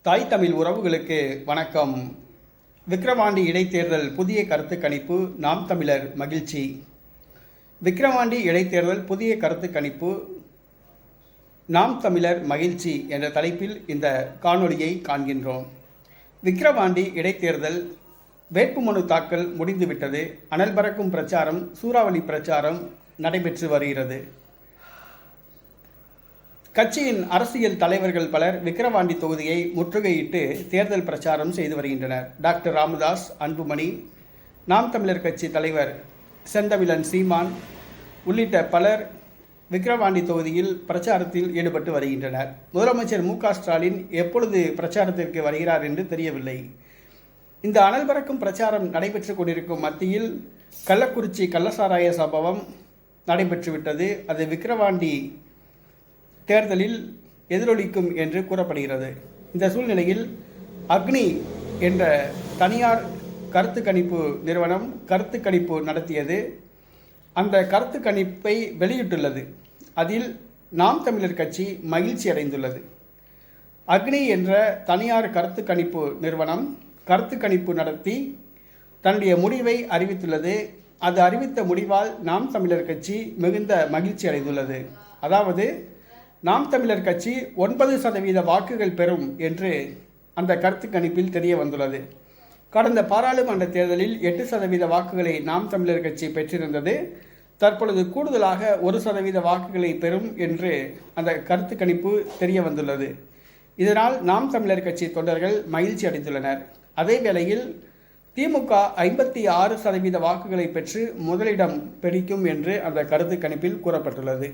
தாய் தமிழ் உறவுகளுக்கு வணக்கம். விக்கிரவாண்டி இடைத்தேர்தல் புதிய கருத்து கணிப்பு. நாம் தமிழர் மகிழ்ச்சி. விக்கிரவாண்டி இடைத்தேர்தல் புதிய கருத்து கணிப்பு. நாம் தமிழர் மகிழ்ச்சி என்ற தலைப்பில் இந்த காணொளியை காண்கின்றோம். விக்கிரவாண்டி இடைத்தேர்தல் வேட்புமனு தாக்கல் முடிந்துவிட்டது. அனல் பறக்கும் பிரச்சாரம், சூறாவளி பிரச்சாரம் நடைபெற்று வருகிறது. கட்சியின் அரசியல் தலைவர்கள் பலர் விக்கிரவாண்டி தொகுதியை முற்றுகையிட்டு தேர்தல் பிரச்சாரம் செய்து வருகின்றனர். டாக்டர் ராமதாஸ், அன்புமணி, நாம் தமிழர் கட்சி தலைவர் செந்தமிழன் சீமான் உள்ளிட்ட பலர் விக்கிரவாண்டி தொகுதியில் பிரச்சாரத்தில் ஈடுபட்டு வருகின்றனர். முதலமைச்சர் மு.க.ஸ்டாலின் எப்பொழுது பிரச்சாரத்திற்கு வருகிறார் என்று தெரியவில்லை. இந்த அனல் பறக்கும் பிரச்சாரம் நடைபெற்று கொண்டிருக்கும் மத்தியில் கள்ளக்குறிச்சி கள்ளசாராய சம்பவம் நடைபெற்றுவிட்டது. அது விக்கிரவாண்டி தேர்தலில் எதிரொலிக்கும் என்று கூறப்படுகிறது. இந்த சூழ்நிலையில் அக்னி என்ற தனியார் கருத்து கணிப்பு நிறுவனம் கருத்து கணிப்பு நடத்தியது. அந்த கருத்து கணிப்பை வெளியிட்டுள்ளது. அதில் நாம் தமிழர் கட்சி மகிழ்ச்சி அடைந்துள்ளது. அக்னி என்ற தனியார் கருத்து கணிப்பு நிறுவனம் கருத்து கணிப்பு நடத்தி தன்னுடைய முடிவை அறிவித்துள்ளது. அது அறிவித்த முடிவால் நாம் தமிழர் கட்சி மிகுந்த மகிழ்ச்சி அடைந்துள்ளது. அதாவது நாம் தமிழர் கட்சி 9% வாக்குகள் பெறும் என்று அந்த கருத்து கணிப்பில் தெரிய வந்துள்ளது. கடந்த பாராளுமன்ற தேர்தலில் 8% வாக்குகளை நாம் தமிழர் கட்சி பெற்றிருந்தது. தற்பொழுது கூடுதலாக 1% வாக்குகளை பெறும் என்று அந்த கருத்து கணிப்பு தெரிய வந்துள்ளது. இதனால் நாம் தமிழர் கட்சி தொண்டர்கள் மகிழ்ச்சி அடைந்துள்ளனர். அதே வேளையில் திமுக 56% வாக்குகளை பெற்று முதலிடம் பிடிக்கும் என்று அந்த கருத்து கணிப்பில் கூறப்பட்டுள்ளது.